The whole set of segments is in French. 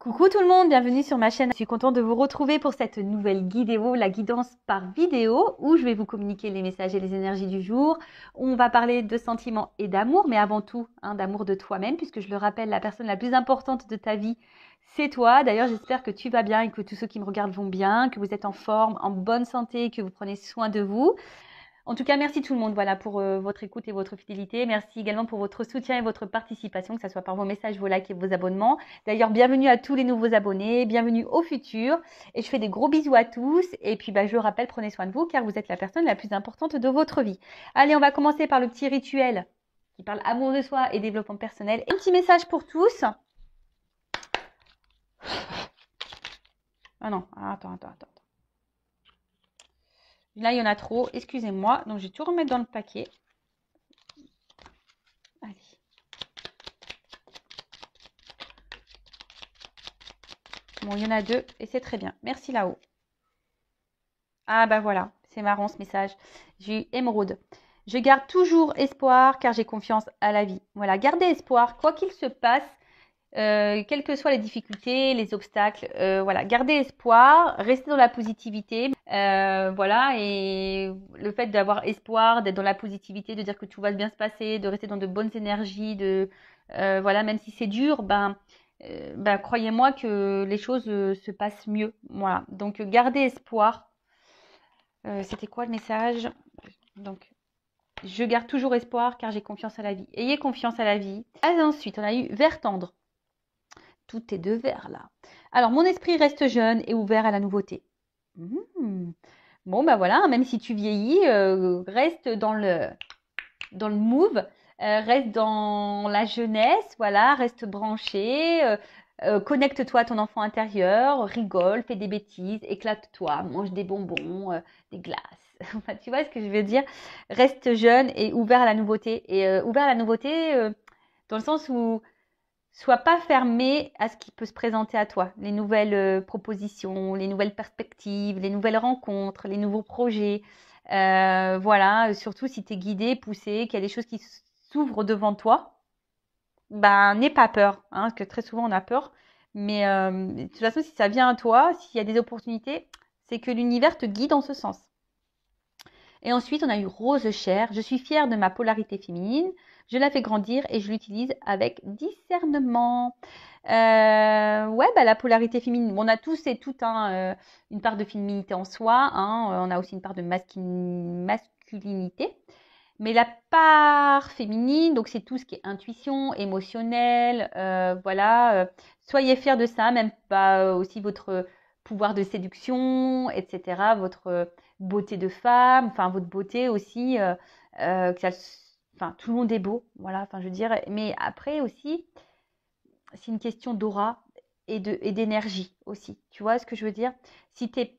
Coucou tout le monde, bienvenue sur ma chaîne. Je suis contente de vous retrouver pour cette nouvelle vidéo, la guidance par vidéo, où je vais vous communiquer les messages et les énergies du jour. On va parler de sentiments et d'amour, mais avant tout, d'amour de toi-même, puisque je le rappelle, la personne la plus importante de ta vie, c'est toi. D'ailleurs, j'espère que tu vas bien et que tous ceux qui me regardent vont bien, que vous êtes en forme, en bonne santé, que vous prenez soin de vous. En tout cas, merci tout le monde pour votre écoute et votre fidélité. Merci également pour votre soutien et votre participation, que ce soit par vos messages, vos likes et vos abonnements. D'ailleurs, bienvenue à tous les nouveaux abonnés, bienvenue au futur. Et je fais des gros bisous à tous. Et puis, je le rappelle, prenez soin de vous car vous êtes la personne la plus importante de votre vie. Allez, on va commencer par le petit rituel qui parle amour de soi et développement personnel. Un petit message pour tous. Ah non, attends. Là, il y en a trop. Excusez-moi. Donc, je vais tout remettre dans le paquet. Allez. Bon, il y en a deux et c'est très bien. Merci là-haut. Ah, voilà. C'est marrant ce message. J'ai eu émeraude. Je garde toujours espoir car j'ai confiance à la vie. Voilà. Gardez espoir, quoi qu'il se passe. Quelles que soient les difficultés, les obstacles, voilà, gardez espoir, restez dans la positivité, voilà, et le fait d'avoir espoir, d'être dans la positivité, de dire que tout va bien se passer, de rester dans de bonnes énergies, voilà, même si c'est dur, croyez-moi que les choses se passent mieux, voilà. Donc gardez espoir. C'était quoi le message? Donc je garde toujours espoir car j'ai confiance à la vie. Ayez confiance à la vie. Ensuite, on a eu vert tendre. Tout est de vert là. Alors, mon esprit reste jeune et ouvert à la nouveauté. Bon, voilà, même si tu vieillis, reste dans le move, reste dans la jeunesse, voilà, reste branché, connecte-toi à ton enfant intérieur, rigole, fais des bêtises, éclate-toi, mange des bonbons, des glaces. Tu vois ce que je veux dire? Reste jeune et ouvert à la nouveauté. Et ouvert à la nouveauté dans le sens où sois pas fermé à ce qui peut se présenter à toi, les nouvelles propositions, les nouvelles perspectives, les nouvelles rencontres, les nouveaux projets. Voilà, surtout si tu es guidé, poussé, qu'il y a des choses qui s'ouvrent devant toi, n'aie pas peur, parce que très souvent on a peur. Mais de toute façon, si ça vient à toi, s'il y a des opportunités, c'est que l'univers te guide en ce sens. Et ensuite, on a eu rose chair. Je suis fière de ma polarité féminine. Je la fais grandir et je l'utilise avec discernement. La polarité féminine. On a tous et toutes une part de féminité en soi. On a aussi une part de masculinité. Mais la part féminine, donc c'est tout ce qui est intuition, émotionnel. Soyez fiers de ça, même pas aussi votre pouvoir de séduction, etc. Votre beauté de femme, votre beauté aussi. Tout le monde est beau, voilà. Je veux dire, mais après aussi, c'est une question d'aura et d'énergie aussi. Tu vois ce que je veux dire? Si tu es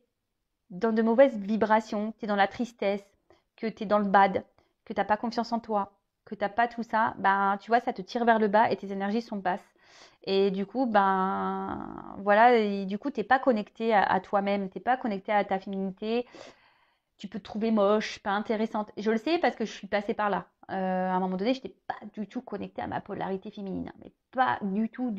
dans de mauvaises vibrations, tu es dans la tristesse, que tu es dans le bad, que tu n'as pas confiance en toi, que tu n'as pas tout ça, tu vois, ça te tire vers le bas et tes énergies sont basses. Et du coup, et du coup, tu n'es pas connecté à toi-même, tu n'es pas connecté à ta féminité. Tu peux te trouver moche, pas intéressante. Je le sais parce que je suis passée par là. À un moment donné, je n'étais pas du tout connectée à ma polarité féminine. Mais pas du tout.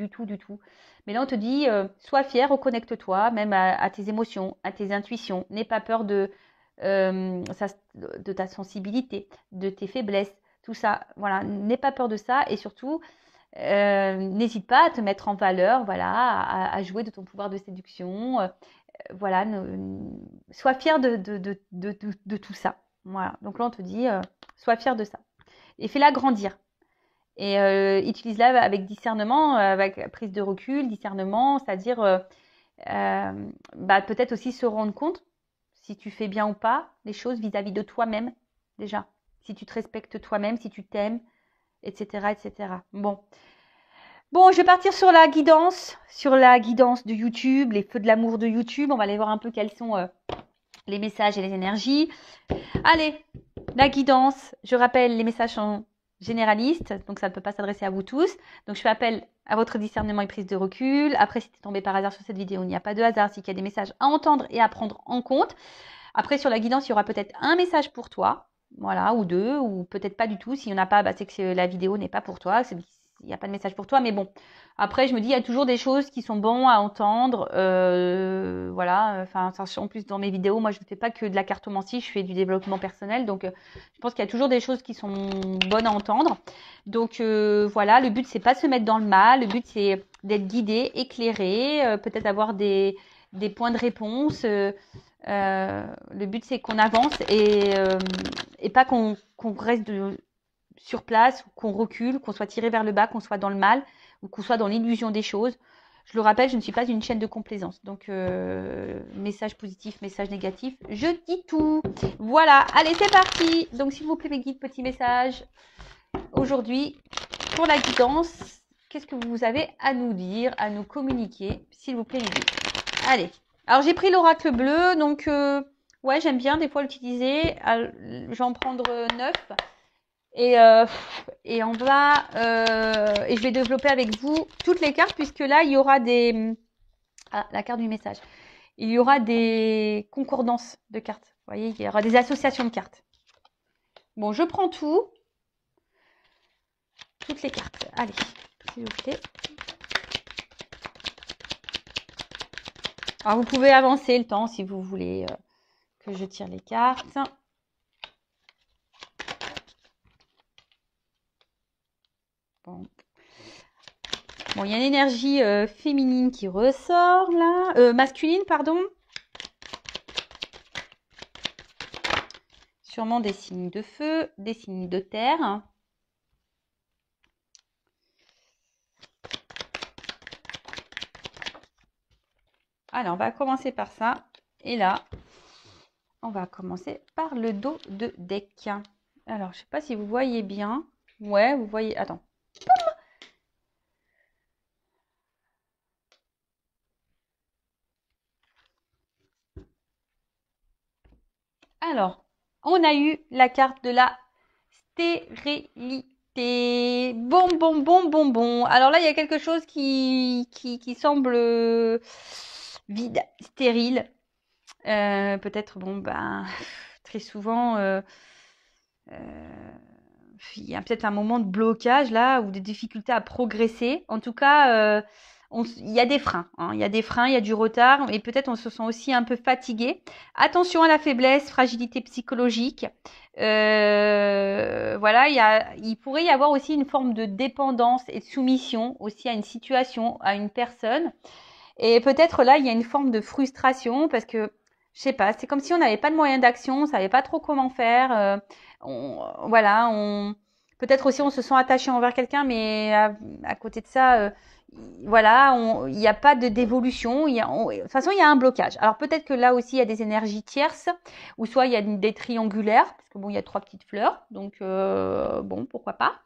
Mais là, on te dit, sois fière, reconnecte-toi, même à tes émotions, à tes intuitions. N'aie pas peur de ta sensibilité, de tes faiblesses, tout ça. Voilà, n'aie pas peur de ça. Et surtout, n'hésite pas à te mettre en valeur, à jouer de ton pouvoir de séduction. Sois fier de tout ça. Voilà. Donc là, on te dit, sois fier de ça. Et fais-la grandir. Et utilise-la avec discernement, avec prise de recul, discernement, c'est-à-dire peut-être aussi se rendre compte si tu fais bien ou pas les choses vis-à-vis de toi-même, déjà. Si tu te respectes toi-même, si tu t'aimes, etc., etc. Bon, je vais partir sur la guidance de YouTube, les feux de l'amour de YouTube. On va aller voir un peu quels sont les messages et les énergies. Allez, la guidance. Je rappelle, les messages sont généralistes, donc ça ne peut pas s'adresser à vous tous. Donc, je fais appel à votre discernement et prise de recul. Après, si tu es tombé par hasard sur cette vidéo, il n'y a pas de hasard, c'est qu'il y a des messages à entendre et à prendre en compte. Après, sur la guidance, il y aura peut-être un message pour toi, voilà, ou deux, ou peut-être pas du tout. S'il n'y en a pas, c'est que la vidéo n'est pas pour toi. il n'y a pas de message pour toi. Mais bon, après, je me dis, il y a toujours des choses qui sont bonnes à entendre. Voilà, enfin, en plus, dans mes vidéos, moi, je ne fais pas que de la cartomancie, je fais du développement personnel. Donc, je pense qu'il y a toujours des choses qui sont bonnes à entendre. Donc, voilà, le but, c'est pas de se mettre dans le mal. Le but, c'est d'être guidé, éclairé, peut-être avoir des points de réponse. Le but, c'est qu'on avance et pas qu'on reste sur place, qu'on recule, qu'on soit tiré vers le bas, qu'on soit dans le mal ou qu'on soit dans l'illusion des choses. Je le rappelle, je ne suis pas une chaîne de complaisance. Donc, message positif, message négatif, je dis tout. Voilà, allez, c'est parti. Donc, s'il vous plaît, mes guides, petit message. Aujourd'hui, pour la guidance, qu'est-ce que vous avez à nous dire, à nous communiquer, s'il vous plaît, mes guides. Allez. Alors, j'ai pris l'oracle bleu, donc, ouais, j'aime bien des fois l'utiliser. Je vais en prendre 9. Et on va et je vais développer avec vous toutes les cartes puisque là il y aura la carte du message. Il y aura des concordances de cartes. Vous voyez, il y aura des associations de cartes. Bon, je prends toutes les cartes. Allez, s'il vous plaît. Alors vous pouvez avancer le temps si vous voulez que je tire les cartes. Bon, il y a une énergie féminine qui ressort là. Masculine, pardon. Sûrement des signes de feu, des signes de terre. Alors, on va commencer par ça. Et là, on va commencer par le dos de deck. Alors, je ne sais pas si vous voyez bien. Ouais, vous voyez. Attends. Alors, on a eu la carte de la stérilité. Bon. Alors là, il y a quelque chose qui semble vide, stérile. Peut-être, bon, ben, très souvent, il y a peut-être un moment de blocage là ou des difficultés à progresser. En tout cas, il y a des freins. Hein. Il y a des freins, il y a du retard et peut-être on se sent aussi un peu fatigué. Attention à la faiblesse, fragilité psychologique. Voilà, il pourrait y avoir aussi une forme de dépendance et de soumission aussi à une situation, à une personne. Et peut-être là, il y a une forme de frustration parce que, je sais pas, c'est comme si on n'avait pas de moyens d'action, on savait pas trop comment faire. Peut-être aussi on se sent attaché envers quelqu'un, mais à côté de ça, il n'y a pas d'évolution. De toute façon, il y a un blocage. Alors peut-être que là aussi, il y a des énergies tierces, ou soit il y a des triangulaires, parce que bon, il y a 3 petites fleurs, donc bon, pourquoi pas.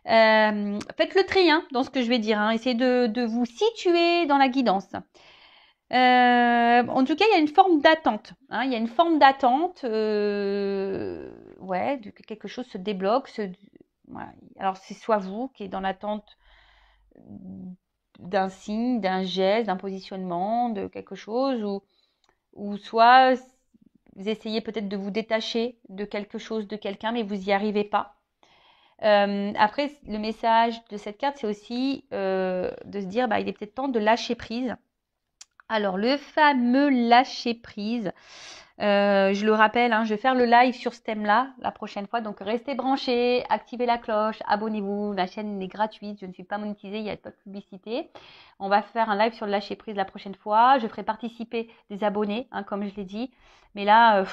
Faites le tri dans ce que je vais dire. Essayez de vous situer dans la guidance. En tout cas, il y a une forme d'attente. Il y a une forme d'attente. Que quelque chose se débloque. Voilà. Alors, c'est soit vous qui êtes dans l'attente d'un signe, d'un geste, d'un positionnement, de quelque chose, ou soit vous essayez peut-être de vous détacher de quelque chose, de quelqu'un, mais vous n'y arrivez pas. Après, le message de cette carte, c'est aussi de se dire, il est peut-être temps de lâcher prise. Alors, le fameux lâcher prise, je le rappelle, je vais faire le live sur ce thème-là la prochaine fois. Donc, restez branchés, activez la cloche, abonnez-vous. La chaîne est gratuite, je ne suis pas monétisée, il n'y a pas de publicité. On va faire un live sur le lâcher prise la prochaine fois. Je ferai participer des abonnés, comme je l'ai dit. Mais là,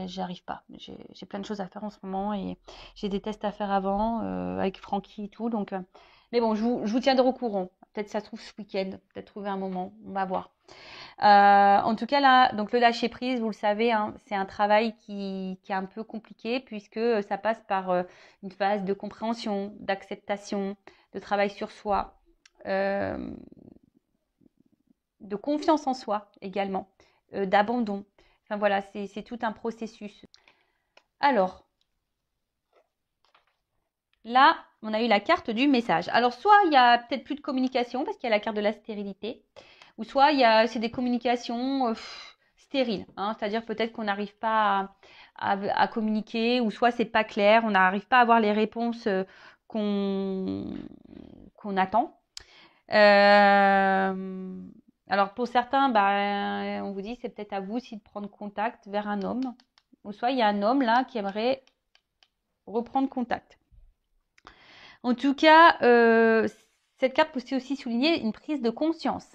j'arrive pas. J'ai plein de choses à faire en ce moment et j'ai des tests à faire avant avec Francky et tout. Donc, mais bon, je vous tiendrai au courant. Peut-être ça se trouve ce week-end, peut-être trouver un moment, on va voir. En tout cas, là, donc le lâcher prise, vous le savez, c'est un travail qui est un peu compliqué puisque ça passe par une phase de compréhension, d'acceptation, de travail sur soi, de confiance en soi également, d'abandon. Enfin voilà, c'est tout un processus. Alors, là, on a eu la carte du message. Alors, soit il y a peut-être plus de communication parce qu'il y a la carte de la stérilité, ou soit c'est des communications stériles. C'est-à-dire peut-être qu'on n'arrive pas à communiquer, ou soit c'est pas clair, on n'arrive pas à avoir les réponses qu'on attend. Alors pour certains, bah, on vous dit c'est peut-être à vous aussi de prendre contact vers un homme. Ou soit il y a un homme là qui aimerait reprendre contact. En tout cas, cette carte peut aussi souligner une prise de conscience.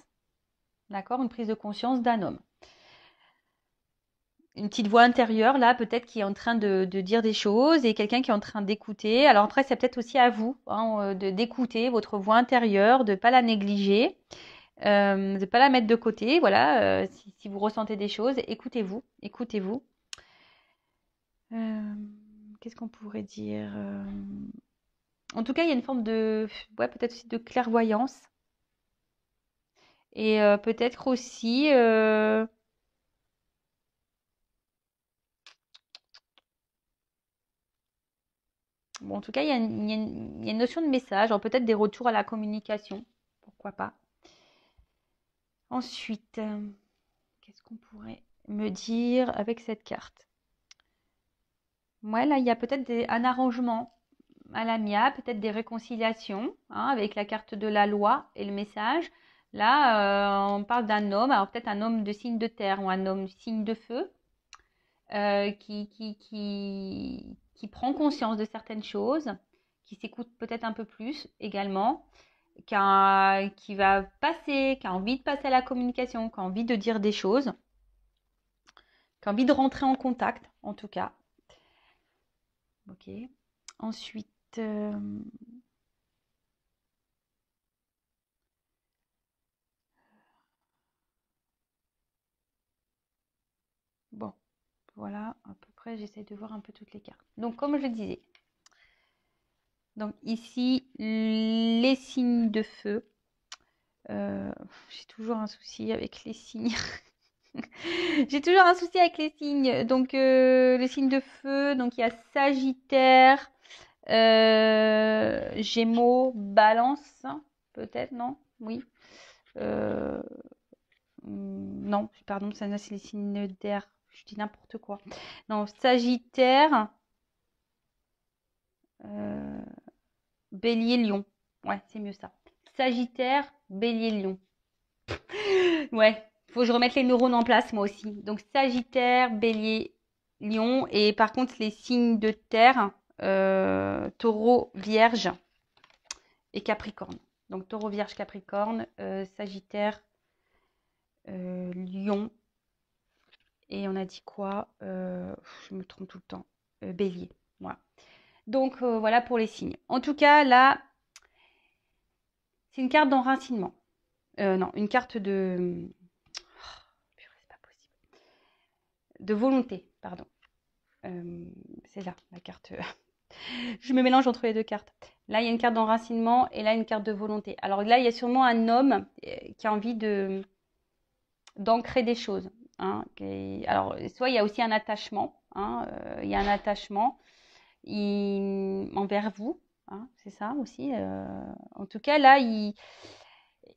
D'accord? Une prise de conscience d'un homme. Une petite voix intérieure, là, peut-être qui est en train de dire des choses et quelqu'un qui est en train d'écouter. Alors après, c'est peut-être aussi à vous d'écouter votre voix intérieure, de ne pas la négliger, de ne pas la mettre de côté. Voilà, si vous ressentez des choses, écoutez-vous, écoutez-vous. Qu'est-ce qu'on pourrait dire En tout cas, il y a une forme de, ouais, peut-être aussi de clairvoyance. Et peut-être aussi... Bon, en tout cas, il y a une notion de message, alors peut-être des retours à la communication, pourquoi pas. Ensuite, qu'est-ce qu'on pourrait me dire avec cette carte? Ouais, là, il y a peut-être un arrangement à l'amiable, peut-être des réconciliations, hein, avec la carte de la loi et le message. Là, on parle d'un homme, alors peut-être un homme de signe de terre ou un homme de signe de feu, qui prend conscience de certaines choses, qui s'écoute peut-être un peu plus également, qui va passer, qui a envie de passer à la communication, qui a envie de dire des choses, qui a envie de rentrer en contact, en tout cas. Ok. Ensuite, bon, voilà, à peu près, j'essaie de voir un peu toutes les cartes. Donc, comme je le disais, donc ici, les signes de feu. J'ai toujours un souci avec les signes. J'ai toujours un souci avec les signes. Donc, les signes de feu, donc il y a Sagittaire, Gémeaux, Balance, peut-être, non? Oui. Non, pardon, ça c'est les signes d'air. Je dis n'importe quoi. Non, Sagittaire, Bélier, Lion. Ouais, c'est mieux ça. Sagittaire, Bélier, Lion. Ouais, faut que je remette les neurones en place moi aussi. Donc Sagittaire, Bélier, Lion. Et par contre, les signes de terre, Taureau, Vierge et Capricorne. Donc Taureau, Vierge, Capricorne, Sagittaire, Lion. Et on a dit quoi Je me trompe tout le temps. Bélier. Voilà. Donc voilà pour les signes. En tout cas, là, c'est une carte d'enracinement. Non, une carte de... c'est pas possible. De volonté, pardon. C'est là, la carte. Je me mélange entre les deux cartes. Là, il y a une carte d'enracinement et là, une carte de volonté. Alors là, il y a sûrement un homme qui a envie d'ancrer des choses. Hein. Alors, soit il y a aussi un attachement. Hein, il y a un attachement envers vous. Hein, c'est ça aussi. En tout cas, là, il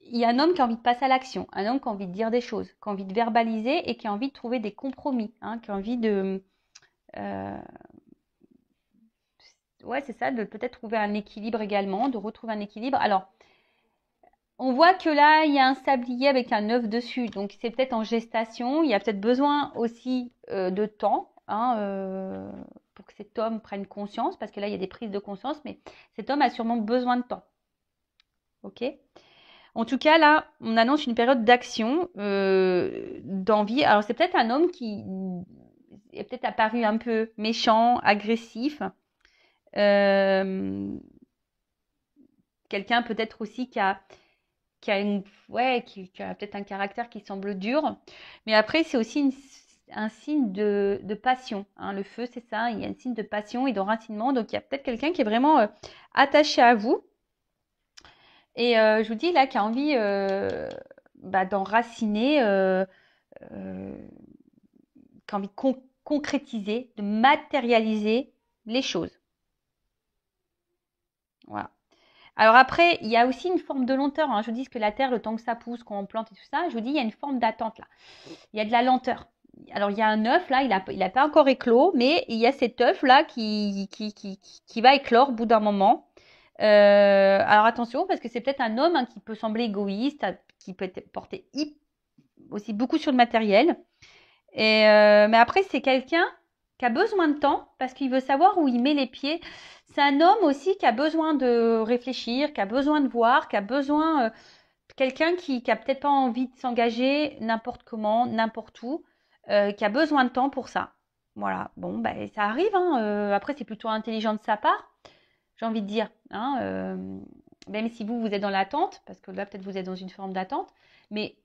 y a un homme qui a envie de passer à l'action. Un homme qui a envie de dire des choses, qui a envie de verbaliser et qui a envie de trouver des compromis. Hein, qui a envie de... ouais, c'est ça, de peut-être trouver un équilibre également, de retrouver un équilibre. Alors, on voit que là, il y a un sablier avec un œuf dessus, donc c'est peut-être en gestation. Il y a peut-être besoin aussi de temps, hein, pour que cet homme prenne conscience, parce que là, il y a des prises de conscience, mais cet homme a sûrement besoin de temps. Ok ? En tout cas, là, on annonce une période d'action, d'envie. Alors, c'est peut-être un homme qui est peut-être apparu un peu méchant, agressif. Quelqu'un peut-être aussi qui a peut-être un caractère qui semble dur. Mais après, c'est aussi un signe de passion. Hein. Le feu, c'est ça. Il y a un signe de passion et d'enracinement. Donc, il y a peut-être quelqu'un qui est vraiment attaché à vous. Et je vous dis là, qui a envie d'enraciner, qui a envie de concrétiser, de matérialiser les choses. Voilà. Alors après, il y a aussi une forme de lenteur. Hein. Je vous dis que la terre, le temps que ça pousse, quand on plante et tout ça, je vous dis, il y a une forme d'attente là. Il y a de la lenteur. Alors il y a un œuf là, il a pas encore éclos, mais il y a cet œuf là qui va éclore au bout d'un moment. Alors attention, parce que c'est peut-être un homme qui peut sembler égoïste, qui peut porter aussi beaucoup sur le matériel. Mais après, c'est quelqu'un qui a besoin de temps parce qu'il veut savoir où il met les pieds. C'est un homme aussi qui a besoin de réfléchir, qui a besoin de voir, qui a besoin quelqu'un qui a peut-être pas envie de s'engager n'importe comment, n'importe où, qui a besoin de temps pour ça. Voilà. Bon, ben ça arrive. Hein. Après, c'est plutôt intelligent de sa part, j'ai envie de dire. Hein. Même si vous êtes dans l'attente, parce que là, peut-être vous êtes dans une forme d'attente, mais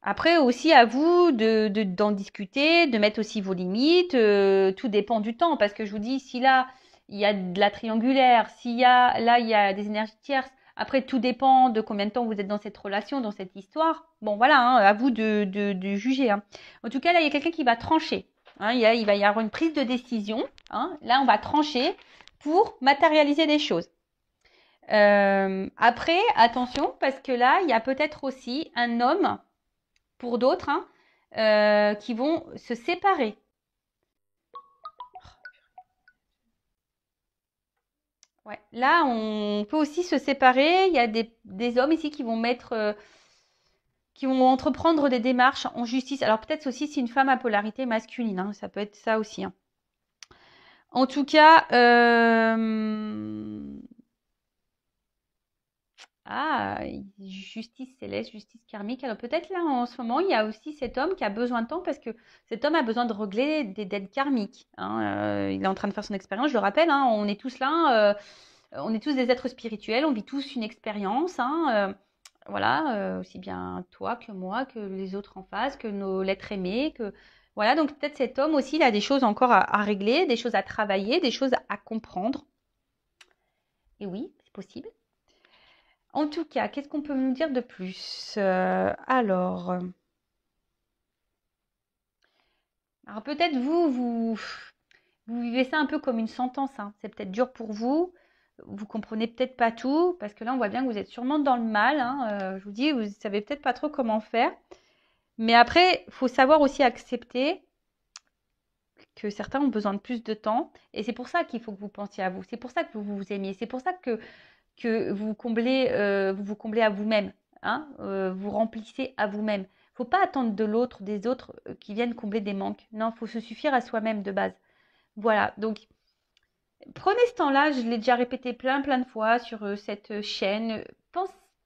après, aussi à vous d'en discuter, de mettre aussi vos limites. Tout dépend du temps. Parce que je vous dis, si là, il y a de la triangulaire, là, il y a des énergies tierces. Après, tout dépend de combien de temps vous êtes dans cette relation, dans cette histoire. Bon, voilà, hein, à vous de juger. Hein. En tout cas, là, il y a quelqu'un qui va trancher. Hein, il va y avoir une prise de décision. Hein. Là, on va trancher pour matérialiser des choses. Après, attention, parce que là, il y a peut-être aussi un homme pour d'autres, hein, qui vont se séparer. Ouais. Là, on peut aussi se séparer. Il y a des hommes ici qui vont qui vont entreprendre des démarches en justice. Alors peut-être aussi si une femme à polarité masculine, hein, ça peut être ça aussi. Hein. En tout cas, justice céleste, justice karmique. Alors peut-être là en ce moment, il y a aussi cet homme qui a besoin de temps parce que cet homme a besoin de régler des dettes karmiques. Hein. Il est en train de faire son expérience, je le rappelle, hein, on est tous là, on est tous des êtres spirituels, on vit tous une expérience. Hein, voilà, aussi bien toi que moi, que les autres en face, que nos l'être aimé, que voilà. Donc peut-être cet homme aussi, il a des choses encore à régler, des choses à travailler, des choses à comprendre. Et oui, c'est possible. En tout cas, qu'est-ce qu'on peut nous dire de plus alors peut-être vous vivez ça un peu comme une sentence. Hein. C'est peut-être dur pour vous. Vous comprenez peut-être pas tout parce que là, on voit bien que vous êtes sûrement dans le mal. Hein. Je vous dis, vous savez peut-être pas trop comment faire. Mais après, il faut savoir aussi accepter que certains ont besoin de plus de temps. Et c'est pour ça qu'il faut que vous pensiez à vous. C'est pour ça que vous vous aimiez. C'est pour ça que vous vous comblez à vous-même, hein, vous remplissez à vous-même. Il ne faut pas attendre de l'autre, des autres qui viennent combler des manques. Non, il faut se suffire à soi-même de base. Voilà, donc prenez ce temps-là, je l'ai déjà répété plein de fois sur cette chaîne.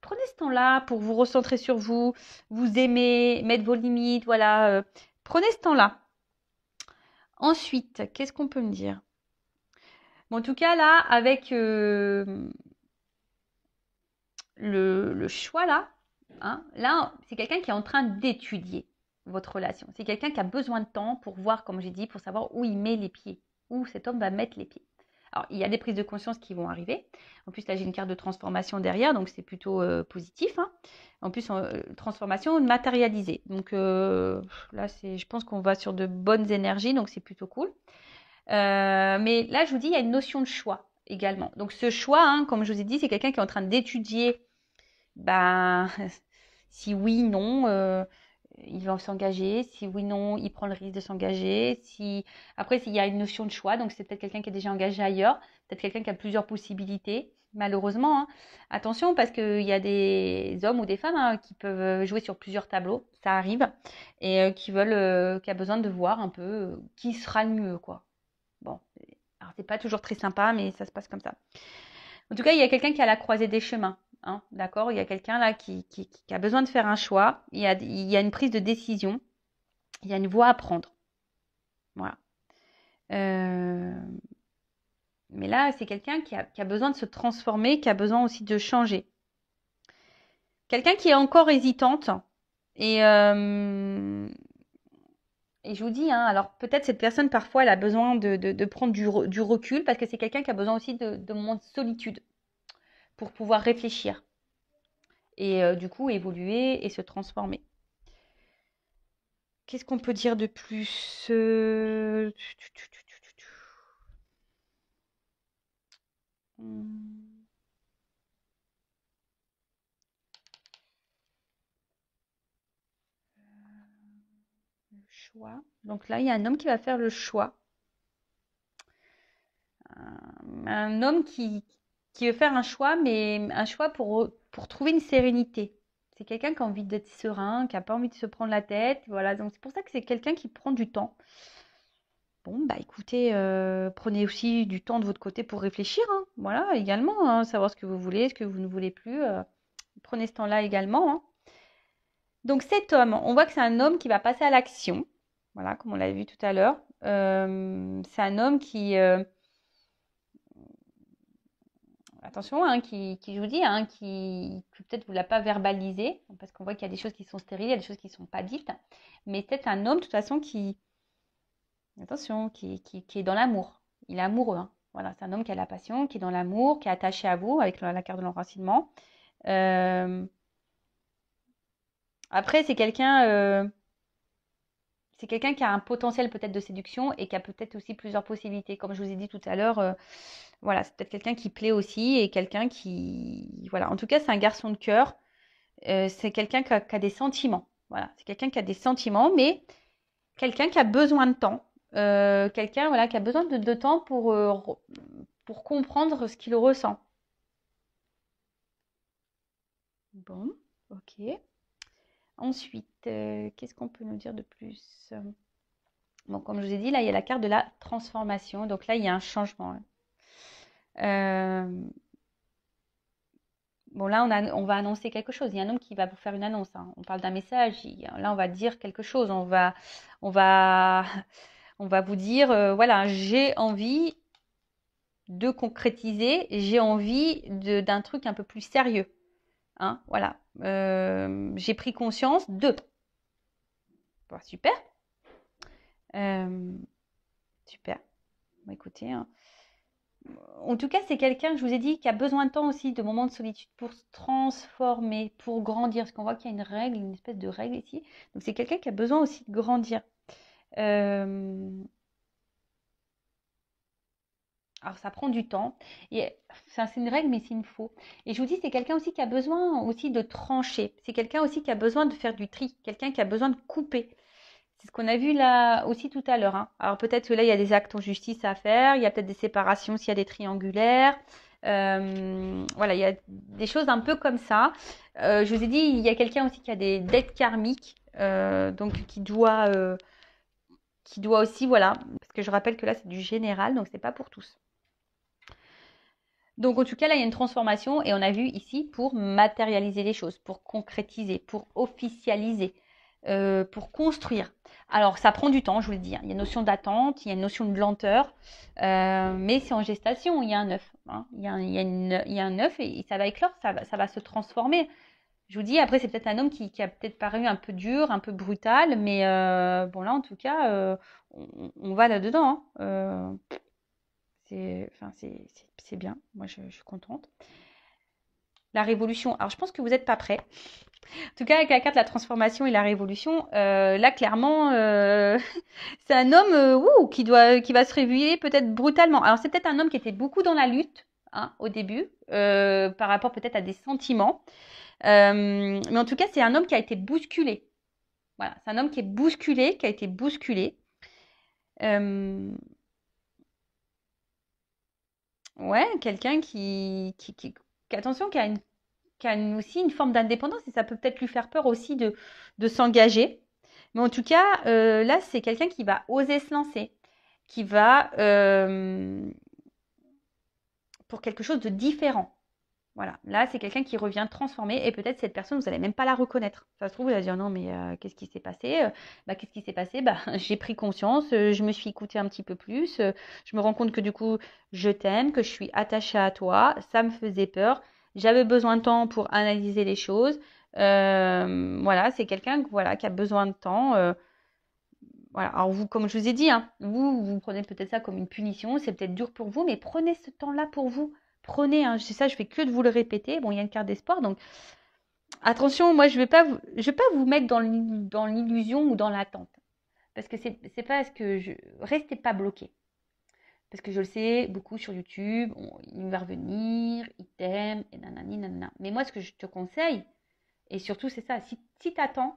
Prenez ce temps-là pour vous recentrer sur vous, vous aimer, mettre vos limites, voilà. Prenez ce temps-là. Ensuite, qu'est-ce qu'on peut me dire? Bon, en tout cas, là, avec le choix là, hein, là, c'est quelqu'un qui est en train d'étudier votre relation. C'est quelqu'un qui a besoin de temps pour voir, comme j'ai dit, pour savoir où il met les pieds, où cet homme va mettre les pieds. Alors, il y a des prises de conscience qui vont arriver. En plus, là, j'ai une carte de transformation derrière, donc c'est plutôt positif. Hein. En plus, transformation matérialisée. Donc là, je pense qu'on va sur de bonnes énergies, donc c'est plutôt cool. Mais là, je vous dis, il y a une notion de choix également. Donc ce choix, hein, comme je vous ai dit, c'est quelqu'un qui est en train d'étudier ben, si oui, non, il va s'engager. Si oui, non, il prend le risque de s'engager. Après, s'il y a une notion de choix, donc c'est peut-être quelqu'un qui est déjà engagé ailleurs, peut-être quelqu'un qui a plusieurs possibilités, malheureusement. Hein. Attention, parce qu'il y a des hommes ou des femmes hein, qui peuvent jouer sur plusieurs tableaux, ça arrive, et qui a besoin de voir un peu qui sera le mieux, quoi. Bon, alors c'est pas toujours très sympa, mais ça se passe comme ça. En tout cas, il y a quelqu'un qui est à la croisée des chemins. Hein, d'accord. Il y a quelqu'un là qui a besoin de faire un choix. Il y a une prise de décision. Il y a une voie à prendre. Voilà. Euh, mais là, c'est quelqu'un qui a besoin de se transformer, qui a besoin aussi de changer. Quelqu'un qui est encore hésitante. Et, euh, et je vous dis, hein, alors peut-être cette personne, parfois, elle a besoin de prendre du recul parce que c'est quelqu'un qui a besoin aussi de moments de solitude pour pouvoir réfléchir. Et du coup évoluer et se transformer. Qu'est-ce qu'on peut dire de plus Le choix. Donc là, il y a un homme qui va faire le choix. Un homme qui veut faire un choix, mais un choix pour trouver une sérénité. C'est quelqu'un qui a envie d'être serein, qui n'a pas envie de se prendre la tête. Voilà, donc c'est pour ça que c'est quelqu'un qui prend du temps. Bon, bah écoutez, prenez aussi du temps de votre côté pour réfléchir, hein. Voilà, également, hein, savoir ce que vous voulez, ce que vous ne voulez plus. Prenez ce temps-là également, hein. Donc cet homme, on voit que c'est un homme qui va passer à l'action. Voilà, comme on l'a vu tout à l'heure. C'est un homme qui, attention, hein, qui je vous dis, hein, que peut-être vous ne l'a pas verbalisé, parce qu'on voit qu'il y a des choses qui sont stériles, il y a des choses qui ne sont pas dites. Mais peut-être un homme, de toute façon, attention, qui est dans l'amour. Il est amoureux, hein. Voilà, c'est un homme qui a la passion, qui est dans l'amour, qui est attaché à vous avec la carte de l'enracinement. Euh, Après, c'est quelqu'un qui a un potentiel peut-être de séduction et qui a peut-être aussi plusieurs possibilités. Comme je vous ai dit tout à l'heure, voilà, c'est peut-être quelqu'un qui plaît aussi et quelqu'un qui... Voilà, en tout cas, c'est un garçon de cœur. C'est quelqu'un qui a des sentiments. Voilà, c'est quelqu'un qui a des sentiments, mais quelqu'un qui a besoin de temps. Quelqu'un voilà, qui a besoin de temps pour comprendre ce qu'il ressent. Bon, ok. Ensuite, qu'est-ce qu'on peut nous dire de plus? Bon, comme je vous ai dit, là, il y a la carte de la transformation. Donc là, il y a un changement, hein. Euh, bon, là, on va annoncer quelque chose. Il y a un homme qui va vous faire une annonce, hein. On parle d'un message. Là, on va dire quelque chose. On va, on va vous dire, voilà, j'ai envie de concrétiser. J'ai envie d'un truc un peu plus sérieux, hein. Voilà. J'ai pris conscience de. Bon, super. Euh, super. Bon, écoutez, hein. En tout cas, c'est quelqu'un, je vous ai dit, qui a besoin de temps aussi, de moments de solitude pour se transformer, pour grandir. Parce qu'on voit qu'il y a une règle, une espèce de règle ici. Donc, c'est quelqu'un qui a besoin aussi de grandir. Euh, Alors, ça prend du temps. Et, enfin, c'est une règle, mais c'est une faux. Et je vous dis, c'est quelqu'un aussi qui a besoin aussi de trancher. C'est quelqu'un aussi qui a besoin de faire du tri. Quelqu'un qui a besoin de couper. C'est ce qu'on a vu là aussi tout à l'heure, hein. Alors peut-être que là, il y a des actes en justice à faire, il y a peut-être des séparations s'il y a des triangulaires. Voilà, il y a des choses un peu comme ça. Je vous ai dit, il y a quelqu'un aussi qui a des dettes karmiques, donc qui doit aussi, voilà, parce que je rappelle que là, c'est du général, donc c'est pas pour tous. Donc en tout cas, là, il y a une transformation et on a vu ici pour matérialiser les choses, pour concrétiser, pour officialiser, pour construire. Alors ça prend du temps, je vous le dis, hein. Il y a une notion d'attente, il y a une notion de lenteur, mais c'est en gestation, il y a un œuf, hein. Il y a un œuf et ça va éclore, ça va se transformer. Je vous dis, après, c'est peut-être un homme qui a peut-être paru un peu dur, un peu brutal, mais bon là, en tout cas, on va là-dedans, hein. Enfin, c'est bien. Moi, je suis contente. La révolution. Alors, je pense que vous n'êtes pas prêts. En tout cas, avec la carte de la transformation et la révolution, là, clairement, c'est un homme qui va se réveiller peut-être brutalement. Alors, c'est peut-être un homme qui était beaucoup dans la lutte, hein, au début, par rapport peut-être à des sentiments. Mais en tout cas, c'est un homme qui a été bousculé. Voilà, c'est un homme qui est bousculé, qui a été bousculé. Euh, ouais, quelqu'un attention, qui a aussi une forme d'indépendance et ça peut peut-être lui faire peur aussi de s'engager. Mais en tout cas, là, c'est quelqu'un qui va oser se lancer, qui va pour quelque chose de différent. Voilà, là, c'est quelqu'un qui revient transformé et peut-être cette personne, vous n'allez même pas la reconnaître. Ça se trouve, vous allez dire non, mais qu'est-ce qui s'est passé? Qu'est-ce qui s'est passé? J'ai pris conscience, je me suis écoutée un petit peu plus, je me rends compte que du coup, je t'aime, que je suis attachée à toi, ça me faisait peur, j'avais besoin de temps pour analyser les choses. Voilà, c'est quelqu'un voilà, qui a besoin de temps. Voilà. Alors vous, comme je vous ai dit, hein, vous prenez peut-être ça comme une punition, c'est peut-être dur pour vous, mais prenez ce temps-là pour vous. Prenez, hein, c'est ça, je fais que de vous le répéter. Bon, il y a une carte d'espoir, donc attention, moi je vais pas vous mettre dans l'illusion ou dans l'attente, parce que c'est pas ce que restez pas bloqué, parce que je le sais, beaucoup sur YouTube, il va revenir, il t'aime, et nanani nanana. Mais moi, ce que je te conseille, et surtout c'est ça, si t'attends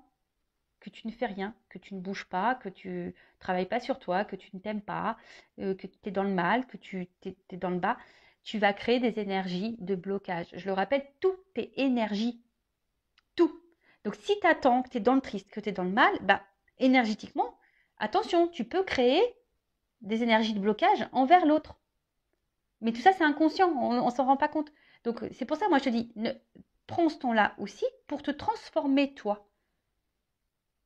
que tu ne fais rien, que tu ne bouges pas, que tu ne travailles pas sur toi, que tu ne t'aimes pas, que tu es dans le mal, que tu es dans le bas, tu vas créer des énergies de blocage. Je le rappelle, tout est énergie. Tout. Donc, si tu attends, que tu es dans le triste, que tu es dans le mal, bah, énergétiquement, attention, tu peux créer des énergies de blocage envers l'autre. Mais tout ça, c'est inconscient, on ne s'en rend pas compte. Donc, c'est pour ça, moi, je te dis, prends ce temps-là aussi pour te transformer, toi.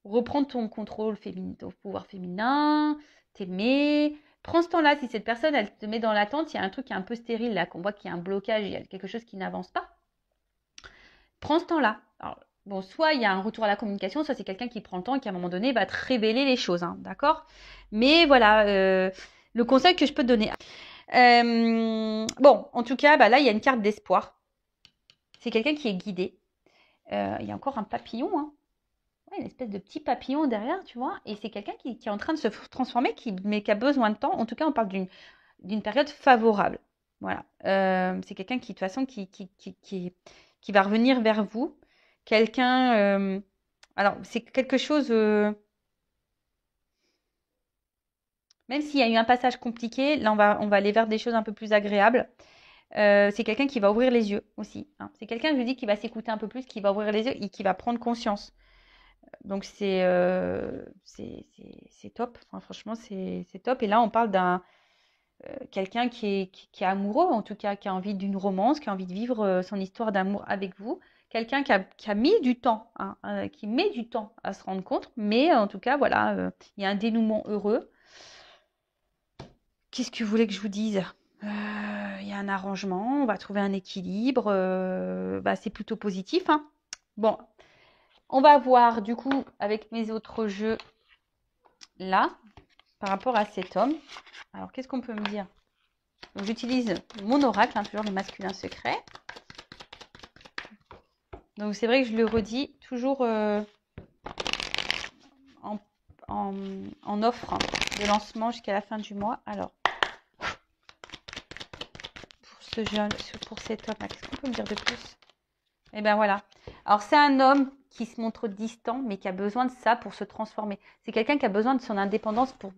Reprendre ton contrôle féminin, ton pouvoir féminin, t'aimer. Prends ce temps-là. Si cette personne, elle te met dans l'attente, il y a un truc qui est un peu stérile, là, qu'on voit qu'il y a un blocage, il y a quelque chose qui n'avance pas. Prends ce temps-là. Alors, bon, soit il y a un retour à la communication, soit c'est quelqu'un qui prend le temps et qui, à un moment donné, va te révéler les choses, hein, d'accord? Mais voilà, le conseil que je peux te donner. Bon, en tout cas, bah là, il y a une carte d'espoir. C'est quelqu'un qui est guidé. Il y a encore un papillon, hein. Ouais, une espèce de petit papillon derrière, tu vois. Et c'est quelqu'un qui est en train de se transformer, mais qui a besoin de temps. En tout cas, on parle d'une période favorable. Voilà. C'est quelqu'un qui, de toute façon, qui va revenir vers vous. Quelqu'un... alors, c'est quelque chose... même s'il y a eu un passage compliqué, là, on va aller vers des choses un peu plus agréables. C'est quelqu'un qui va ouvrir les yeux aussi, hein. C'est quelqu'un, je vous dis, qui va s'écouter un peu plus, qui va ouvrir les yeux et qui va prendre conscience. Donc, c'est top. Enfin, franchement, c'est top. Et là, on parle d'un quelqu'un qui est amoureux, en tout cas, qui a envie d'une romance, qui a envie de vivre son histoire d'amour avec vous. Quelqu'un qui a mis du temps, hein, qui met du temps à se rendre compte. Mais en tout cas, voilà, il y a un dénouement heureux. Qu'est-ce que vous voulez que je vous dise? Il y a un arrangement, on va trouver un équilibre. Bah, c'est plutôt positif, hein. Bon, on va voir du coup avec mes autres jeux là, par rapport à cet homme. Alors, qu'est-ce qu'on peut me dire? J'utilise mon oracle, hein, toujours le masculin secret. Donc, c'est vrai que je le redis, toujours en offre de lancement jusqu'à la fin du mois. Alors, pour cet homme-là, qu'est-ce qu'on peut me dire de plus? Eh bien, voilà. Alors, c'est un homme qui se montre distant, mais qui a besoin de ça pour se transformer. C'est quelqu'un qui a besoin de son indépendance pour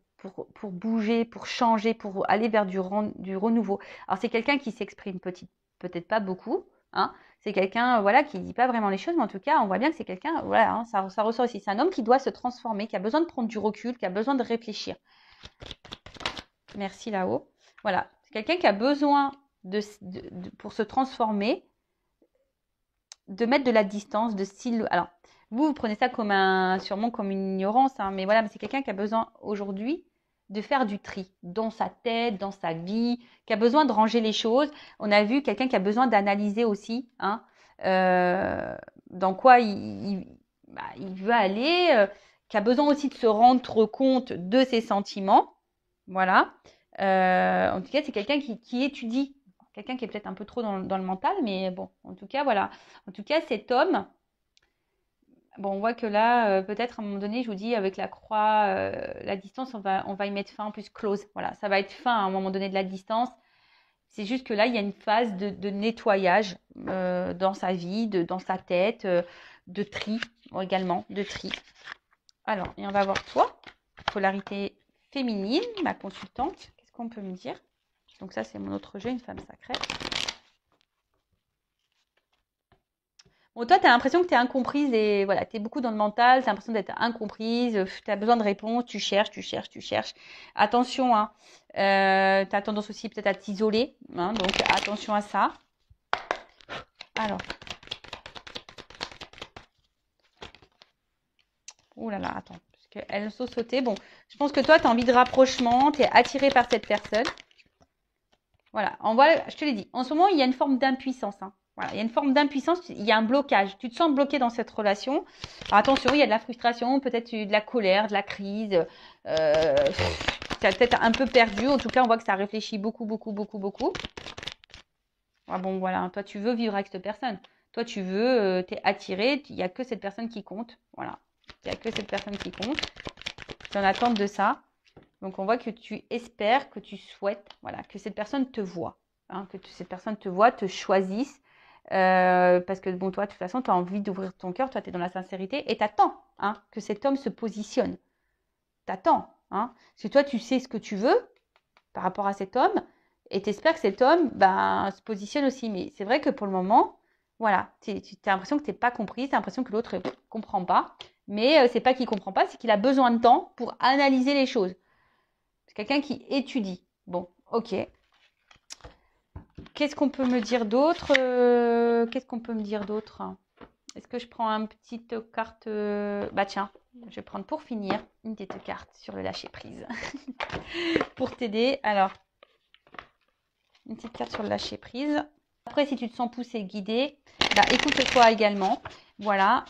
bouger, pour changer, pour aller vers du renouveau. Alors, c'est quelqu'un qui s'exprime peut-être pas beaucoup, hein. C'est quelqu'un, voilà, qui dit pas vraiment les choses, mais en tout cas, on voit bien que c'est quelqu'un, voilà, hein, ça ressort ici. C'est un homme qui doit se transformer, qui a besoin de prendre du recul, qui a besoin de réfléchir. Merci là-haut. Voilà. C'est quelqu'un qui a besoin pour se transformer, de mettre de la distance, de style. Alors, vous prenez ça sûrement comme une ignorance, hein, mais voilà, mais c'est quelqu'un qui a besoin aujourd'hui de faire du tri dans sa tête, dans sa vie, qui a besoin de ranger les choses. On a vu quelqu'un qui a besoin d'analyser aussi, hein, dans quoi il veut aller, qui a besoin aussi de se rendre compte de ses sentiments. Voilà. En tout cas, c'est quelqu'un qui étudie. Quelqu'un qui est peut-être un peu trop dans le mental, mais bon, en tout cas, voilà. En tout cas, cet homme, bon, on voit que là, peut-être à un moment donné, je vous dis, avec la croix, la distance, on va y mettre fin, plus close. Voilà, ça va être fin à un moment donné de la distance. C'est juste que là, il y a une phase de nettoyage dans sa vie, dans sa tête, de tri également, de tri. Alors, et on va voir toi, polarité féminine, ma consultante. Qu'est-ce qu'on peut me dire? Donc ça, c'est mon autre jeu, une femme sacrée. Bon, toi, tu as l'impression que tu es incomprise et voilà, tu es beaucoup dans le mental, tu as l'impression d'être incomprise, tu as besoin de réponses, tu cherches. Attention, hein, tu as tendance aussi peut-être à t'isoler, hein, donc attention à ça. Alors. Ouh là là, attends, parce qu'elles sont sautées. Bon, je pense que toi, tu as envie de rapprochement, tu es attiré par cette personne. Voilà, je te l'ai dit, en ce moment, il y a une forme d'impuissance, hein. Voilà, il y a une forme d'impuissance, il y a un blocage. Tu te sens bloqué dans cette relation. Alors, attention, il y a de la frustration, peut-être de la colère, de la crise. Tu as peut-être un peu perdu. En tout cas, on voit que ça réfléchit beaucoup. Ah bon, voilà, toi, tu veux vivre avec cette personne. Toi, tu veux, tu es attiré. Il n'y a que cette personne qui compte. Voilà, il n'y a que cette personne qui compte. Tu es en attente de ça. Donc, on voit que tu espères, que tu souhaites, voilà, que cette personne te voit, hein, que cette personne te voit, te choisisse. Parce que, bon, toi, de toute façon, tu as envie d'ouvrir ton cœur, toi, tu es dans la sincérité et tu attends, hein, que cet homme se positionne. Tu attends, hein. Parce que toi, tu sais ce que tu veux par rapport à cet homme Et tu espères que cet homme se positionne aussi. Mais c'est vrai que pour le moment, voilà, tu as l'impression que tu n'es pas compris, tu as l'impression que l'autre ne comprend pas. Mais c'est pas qu'il ne comprend pas, c'est qu'il a besoin de temps pour analyser les choses. C'est quelqu'un qui étudie. Bon, ok. Qu'est-ce qu'on peut me dire d'autre Qu'est-ce qu'on peut me dire d'autre? Est-ce que je prends une petite carte Bah tiens, je vais prendre pour finir une petite carte sur le lâcher prise. Pour t'aider. Alors, une petite carte sur le lâcher prise. Après, si tu te sens poussé, guidé, écoute-toi également. Voilà.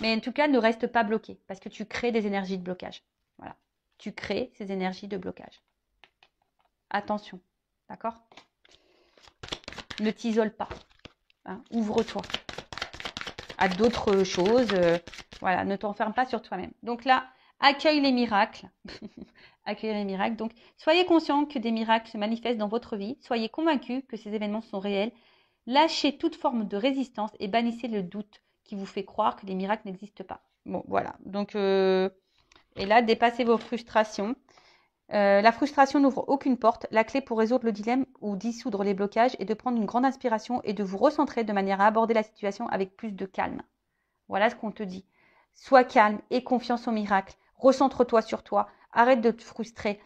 Mais en tout cas, ne reste pas bloqué parce que tu crées des énergies de blocage. Voilà. Tu crées ces énergies de blocage. Attention. D'accord? Ne t'isole pas. Hein, ouvre-toi à d'autres choses. Voilà, ne t'enferme pas sur toi-même. Donc là, accueille les miracles. Accueille les miracles. Donc, soyez conscient que des miracles se manifestent dans votre vie. Soyez convaincus que ces événements sont réels. Lâchez toute forme de résistance et bannissez le doute qui vous fait croire que les miracles n'existent pas. Bon, voilà. Donc, et là, dépassez vos frustrations. La frustration n'ouvre aucune porte. La clé pour résoudre le dilemme ou dissoudre les blocages est de prendre une grande inspiration et de vous recentrer de manière à aborder la situation avec plus de calme. Voilà ce qu'on te dit. Sois calme et confiance au miracle. Recentre-toi sur toi. Arrête de te frustrer.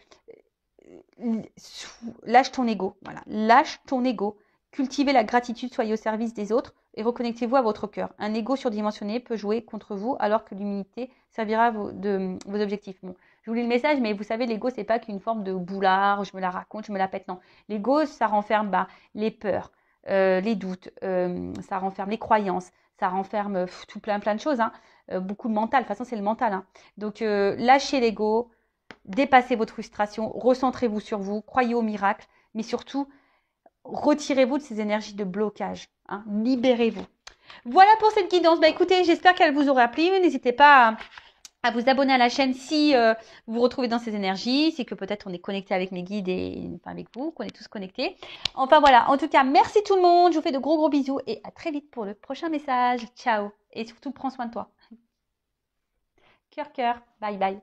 Lâche ton ego. Voilà. Lâche ton ego. Cultivez la gratitude, soyez au service des autres et reconnectez-vous à votre cœur. Un ego surdimensionné peut jouer contre vous alors que l'humilité servira de vos objectifs. Bon, je vous lis le message, mais vous savez, l'ego, c'est pas qu'une forme de boulard, je me la raconte, je me la pète. Non. L'ego, ça renferme les peurs, les doutes, ça renferme les croyances, ça renferme tout plein de choses. Hein. Beaucoup de mental. De toute façon, c'est le mental. Hein. Donc, lâchez l'ego, dépassez votre frustration, recentrez-vous sur vous, croyez au miracle, mais surtout, retirez-vous de ces énergies de blocage. Hein. Libérez-vous. Voilà pour cette guidance. Écoutez, j'espère qu'elle vous aura plu. N'hésitez pas à vous abonner à la chaîne si vous vous retrouvez dans ces énergies, c'est que peut-être on est connecté avec mes guides et enfin avec vous, qu'on est tous connectés. Enfin voilà, en tout cas, merci tout le monde. Je vous fais de gros bisous et à très vite pour le prochain message. Ciao. Et surtout, prends soin de toi. Cœur, cœur. Bye, bye.